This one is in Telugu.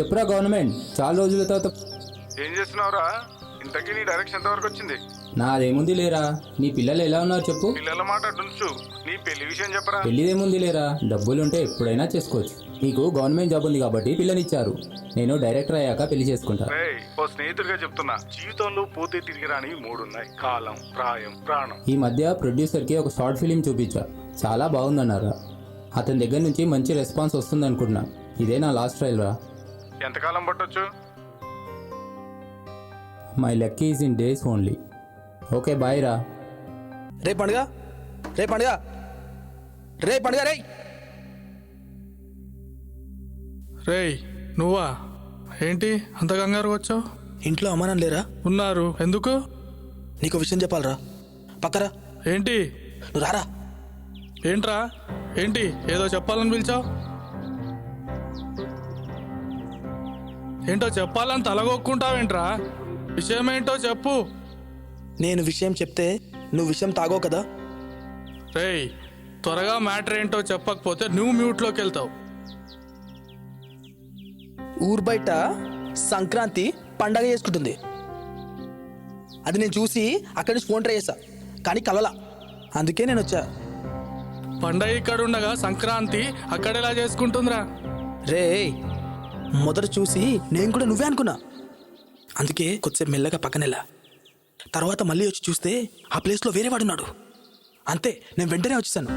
చెప్పురా గవర్నమెంట్, చాలా రోజుల తర్వాత. ఏం చేస్తున్నావురా? ఇంతకీ నీ డైరెక్షన్ ఎంతవరకు వచ్చింది? నాదేముంది లేరా, నీ పిల్లలు ఎలా ఉన్నారు చెప్పు. పిల్లల మాట అటుంచు, నీ పెళ్లి విషయం చెప్పరా. పెళ్ళిదేముంది లేరా, డబ్బులుంటే ఎప్పుడైనా చేసుకోవచ్చు. నీకు గవర్నమెంట్ జాబ్ ఉంది కాబట్టి పిల్లనిచ్చారు. నేను డైరెక్టర్ అయ్యాక పెళ్లి చేసుకుంటా. రేయ్, ఓ స్నేహితుడిగా చెప్తున్నా, జీవితంలో పోతే తిరిగి రాని 3 ఉన్నాయి: కాలం, ప్రాయం, ప్రాణం. ఈ మధ్య ప్రొడ్యూసర్కి ఒక షార్ట్ ఫిలిం చూపించా, చాలా బాగుందన్నారా. అతని దగ్గర నుంచి మంచి రెస్పాన్స్ వస్తుంది అనుకుంటున్నా. ఇదే నా లాస్ట్ ట్రైల్ రా. ఎంతకాలం పట్టొచ్చు? My luck is in days only. Okay bye రా. రే పండుగ, రే పండుగ, రే పండుగ, రే. రేయ్ నువ్వా? ఏంటి అంత కంగారు వచ్చావు? ఇంట్లో అమ్మానం లేరా? ఉన్నారు. ఎందుకు? నీకు విషయం చెప్పాలరా, పక్కరా. ఏంటి? నువ్వు రారా. ఏంట్రా? ఏంటి ఏదో చెప్పాలని పిలిచావు? ఏంటో చెప్పాలని తలగొక్కుంటావేంట్రా? విషయం ఏంటో చెప్పు. నేను విషయం చెప్తే నువ్వు విషయం తాగో కదా. రేయ్, త్వరగా మ్యాటర్ ఏంటో చెప్పకపోతే నువ్వు మ్యూట్లోకి వెళ్తావు. ఊరు బయట సంక్రాంతి పండగ చేసుకుంటుంది. అది నేను చూసి అక్కడి నుంచి ఫోన్ ట్రై చేశా, కానీ కలవలా. అందుకే నేను వచ్చా. పండగ ఇక్కడ ఉండగా సంక్రాంతి అక్కడెలా చేసుకుంటుందిరా? రే, మొదట చూసి నేను కూడా నువ్వే అనుకున్నా. అందుకే కొద్దిసేపు మెల్లగా పక్కనెళ్ళా. తర్వాత మళ్ళీ వచ్చి చూస్తే ఆ ప్లేస్లో వేరే వాడున్నాడు. అంతే, నేను వెంటనే వచ్చేసాను.